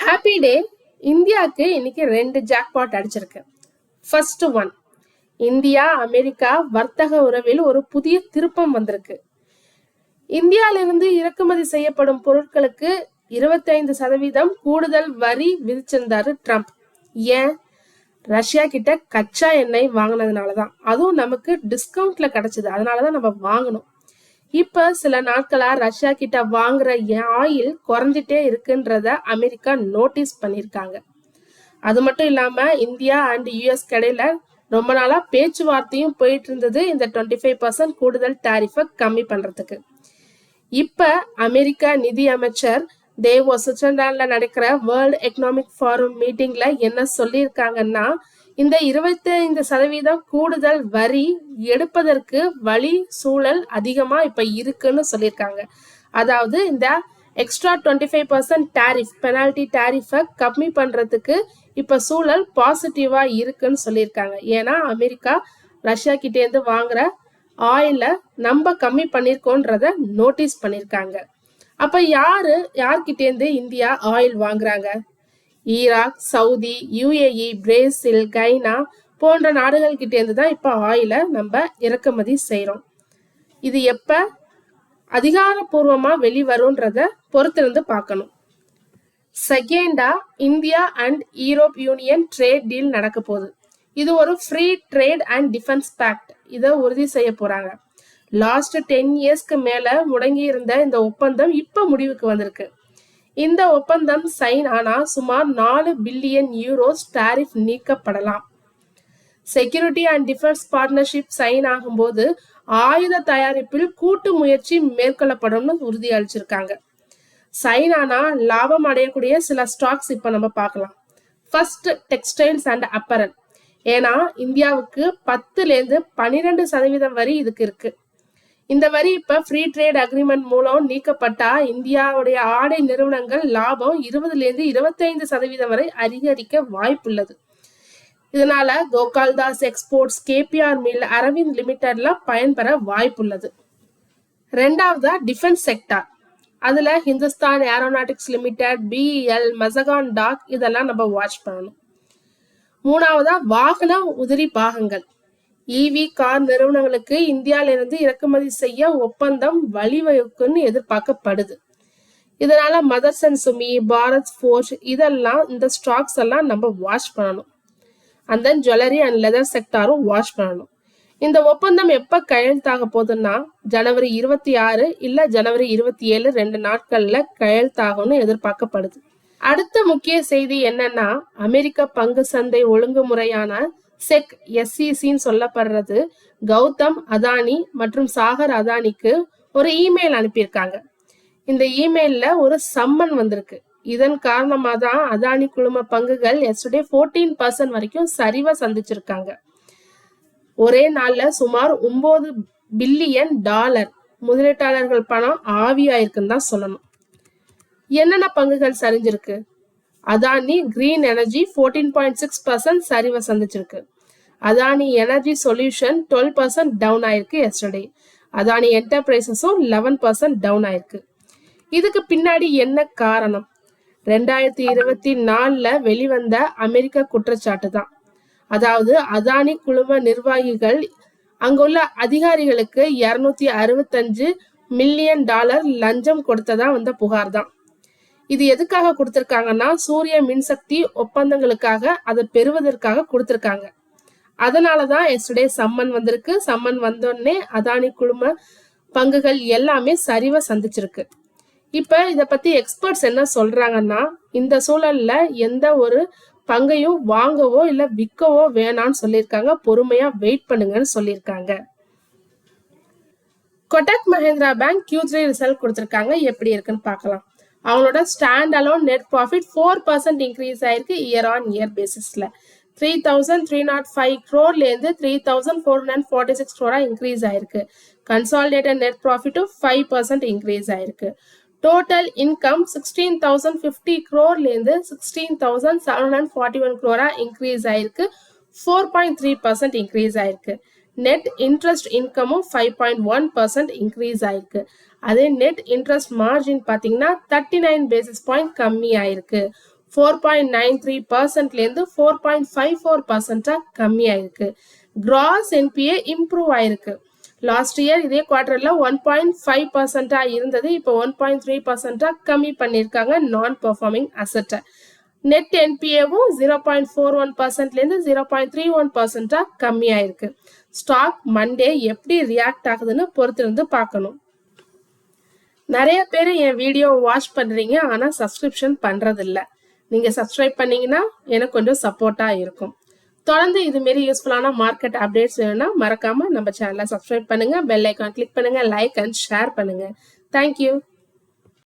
Happy day. இந்தியாவுக்கு இன்னைக்கு 2 jackpot அடிச்சிருக்கு. ஃபர்ஸ்ட் ஒன், இந்தியா அமெரிக்கா வர்த்தக உறவில் ஒரு புதிய திருப்பம் வந்திருக்கு. இந்தியாவிலிருந்து இறக்குமதி செய்யப்படும் பொருட்களுக்கு 25% கூடுதல் வரி விதிச்சிருந்தாரு ட்ரம்ப். ஏன்? ரஷ்யா கிட்ட கச்சா எண்ணெய் வாங்கினதுனாலதான். அதுவும் நமக்கு டிஸ்கவுண்ட்ல கிடைச்சது, அதனாலதான் நம்ம வாங்கணும். இப்ப சில நாட்களா ரஷ்யா கிட்ட வாங்குற ஆயில் குறைஞ்சிட்டே இருக்குன்றத அமெரிக்கா நோட்டீஸ் பண்ணிருக்காங்க. அது மட்டும் இல்லாம இந்தியா அண்ட் யுஎஸ் கடையில ரொம்ப நாளா பேச்சுவார்த்தையும் போயிட்டு இருந்தது இந்த 25% கூடுதல் டாரிஃபை கம்மி பண்றதுக்கு. இப்ப அமெரிக்கா நிதி அமைச்சர் தேவோஸ் சுவிட்சர்லாந்துல நடக்கிற வேர்ல்டு எக்கனாமிக் ஃபாரம் மீட்டிங்ல என்ன சொல்லியிருக்காங்கன்னா, இந்த 25% கூடுதல் வரி எடுப்பதற்கு வழி சூழல் அதிகமா இப்ப இருக்குன்னு சொல்லியிருக்காங்க. அதாவது இந்த எக்ஸ்ட்ரா 25% டாரிஃப் பெனால்டி டாரிஃபை கம்மி பண்றதுக்கு இப்ப சூழல் பாசிட்டிவா இருக்குன்னு சொல்லியிருக்காங்க. ஏன்னா அமெரிக்கா ரஷ்யா கிட்டே இருந்து வாங்குற ஆயில நம்ம கம்மி பண்ணிருக்கோன்றத நோட்டீஸ் பண்ணிருக்காங்க. அப்ப யார்கிட்ட இருந்து இந்தியா ஆயில் வாங்குறாங்க? ஈராக், சவுதி, யுஏஇ, பிரேசில், கைனா போன்ற நாடுகள் கிட்ட இருந்து தான் இப்ப ஆயில நம்ம இறக்குமதி செய்யறோம். இது எப்ப அதிகாரப்பூர்வமா வெளிவரும்ன்றத பொறுத்திருந்து பார்க்கணும். செகண்டா, India and Europe union trade deal நடக்க போகுது. இது ஒரு free trade and defence pact. இதை உறுதி செய்ய போறாங்க. லாஸ்ட் 10 இயர்ஸ்க்கு மேல முடங்கி இருந்த இந்த ஒப்பந்தம் இப்ப முடிவுக்கு வந்திருக்கு. இந்த ஒப்பந்தம் சைன் ஆனா சுமார் 4 பில்லியன் யூரோஸ் டாரிஃப் நீக்கப்படலாம். Security and defence partnership sign ஆகும்போது ஆயுத தயாரிப்பில் கூட்டு முயற்சி மேற்கொள்ளப்படும்னு உறுதி அளிச்சிருக்காங்க. சைன் ஆனா லாபம் அடையக்கூடிய சில ஸ்டாக்ஸ் இப்ப நம்ம பார்க்கலாம். First, textiles and apparel. ஏன்னா இந்தியாவுக்கு 10-12% வரி இதுக்கு இருக்கு. இந்த வரி இப்ப ஃப்ரீ ட்ரேட் அக்ரிமெண்ட் மூலம் நீக்கப்பட்டா இந்தியாவுடைய ஆடை நிறுவனங்கள் லாபம் 20-25% வரை அதிகரிக்க வாய்ப்புள்ளது. இதனால Gokaldas exports, KPR mill, Arvind லிமிடெட்ல பயன்பெற வாய்ப்புள்ளது. ரெண்டாவதா டிஃபென்ஸ் செக்டார். அதுல Hindustan aeronautics limited, BEL, Mazagon dock இதெல்லாம் நம்ம வாட்ச் பண்ணணும். மூணாவதா வாகன உதிரி பாகங்கள். இவி கார் நிறுவனங்களுக்கு இந்தியாவிலிருந்து இறக்குமதி செய்ய ஒப்பந்தம் வழிவகுக்குன்னு எதிர்பார்க்கப்படுது. இதனால மதர்சன் சுமி, பாரத் ஃபோர்ஜ் இதெல்லாம் இந்த ஸ்டாக்ஸ் எல்லாம் நம்ம வாட்ச் பண்ணணும். And then jewellery and leather செக்டாரும் வாட்ச் பண்ணணும். இந்த ஒப்பந்தம் எப்ப கையெழுத்தாக போகுதுன்னா ஜனவரி 26 இல்ல ஜனவரி 27 2 நாட்கள்ல கையெழுத்தாகும்னு எதிர்பார்க்கப்படுது. அடுத்த முக்கிய செய்தி என்னன்னா, அமெரிக்க பங்கு சந்தை ஒழுங்குமுறையான செக் எஸ்இசின்னு சொல்லப்படுறது கௌதம் அதானி மற்றும் சாகர் அதானிக்கு ஒரு இமெயில் அனுப்பியிருக்காங்க. இந்த இமெயில்ல ஒரு சம்மன் வந்திருக்கு. இதன் காரணமா தான் அதானி குழும பங்குகள் எஸ்டர்டே 14% வரைக்கும் சரிவை சந்திச்சிருக்காங்க. ஒரே நாள்ல சுமார் 9 பில்லியன் டாலர் முதலீட்டாளர்கள் பணம் ஆவியாயிருக்குன்னு தான் சொல்லணும். என்னென்ன பங்குகள் சரிஞ்சிருக்கு? அதானி கிரீன் எனர்ஜி 14.6% சரிவை சந்திச்சிருக்கு. அதானி எனர்ஜி சொல்யூஷன் 12% டவுன் ஆயிருக்கு எஸ்டர்டே. அதானி என்டர்பிரைசஸும் 11% டவுன் ஆயிருக்கு. இதுக்கு பின்னாடி என்ன காரணம்? 2024 வெளிவந்த அமெரிக்க குற்றச்சாட்டு தான். அதாவது அதானி குழும நிர்வாகிகள் அங்குள்ள அதிகாரிகளுக்கு 265 மில்லியன் டாலர் லஞ்சம் கொடுத்ததா வந்த புகார் தான். இது எதுக்காக கொடுத்திருக்காங்கன்னா சூரிய மின்சக்தி ஒப்பந்தங்களுக்காக அதை பெறுவதற்காக கொடுத்திருக்காங்க. அதனாலதான் எஸ்டர்டே சம்மன் வந்திருக்கு. சம்மன் வந்தோடனே அதானி குழும பங்குகள் எல்லாமே சரிவை சந்திச்சிருக்கு. இப்ப இத பத்தி எக்ஸ்பர்ட்ஸ் என்ன சொல்றாங்கன்னா, இந்த சூழல்ல எந்த ஒரு பங்கையும் வாங்கவோ இல்ல விற்கவோ வேணாம்னு சொல்லியிருக்காங்க. பொறுமையா வெயிட் பண்ணுங்கன்னு சொல்லியிருக்காங்க. Kotak Mahindra bank Q3 result கொடுத்திருக்காங்க. எப்படி இருக்குன்னு பார்க்கலாம். அவங்களோட stand alone net profit 4% increase ஆயிருக்கு இயர் ஆன் இயர் பேசிஸ்ல. 3,305 crore இருந்து 3,446 crore இன்க்ரீஸ் ஆயிருக்கு. கன்சாலிடேட்டட் நெட் ப்ராஃபிட்டும் 5% இன்க்ரீஸ் ஆயிருக்கு. டோட்டல் இன்கம் 16,050 crore இருந்து 16,741 crore இன்க்ரீஸ் ஆயிருக்கு. 4.3% இன்க்ரீஸ் ஆயிருக்கு. நெட் இன்ட்ரெஸ்ட் இன்கமும் 5.1% இன்க்ரீஸ் ஆயிருக்கு. அதே நெட் இன்ட்ரெஸ்ட் மார்ஜின் பாத்தீங்கன்னா 39 பேசிஸ் பாயிண்ட் கம்மி ஆயிருக்கு. 4.93%லேருந்து 4.54% கம்மியாயிருக்கு. கிராஸ் என்பிஏ இம்ப்ரூவ் ஆயிருக்கு. லாஸ்ட் இயர் இதே குவார்டர்ல 1.5% இருந்தது, இப்போ 1.3% கம்மி பண்ணியிருக்காங்க நான் பெர்ஃபார்மிங் அசெட்டை. நெட் என்பிஏவும் 0.41%லேருந்து 0.31% கம்மியாயிருக்கு. ஸ்டாக் மண்டே எப்படி ரியாக்ட் ஆகுதுன்னு பொறுத்திருந்து பார்க்கணும். நிறைய பேர் என் வீடியோ வாட்ச் பண்றீங்க, ஆனா சப்ஸ்கிரிப்ஷன் பண்றதில்ல. நீங்க சப்ஸ்கிரைப் பண்ணீங்கன்னா எனக்கு கொஞ்சம் சப்போர்ட்டா இருக்கும். தொடர்ந்து இது மாரி யூஸ்ஃபுல்லான மார்க்கெட் அப்டேட்ஸ் வேணும்னா மறக்காம நம்ம சேனலை சப்ஸ்கிரைப் பண்ணுங்க, பெல் ஐக்கான் கிளிக் பண்ணுங்க, லைக் அண்ட் ஷேர் பண்ணுங்க. தேங்க்யூ.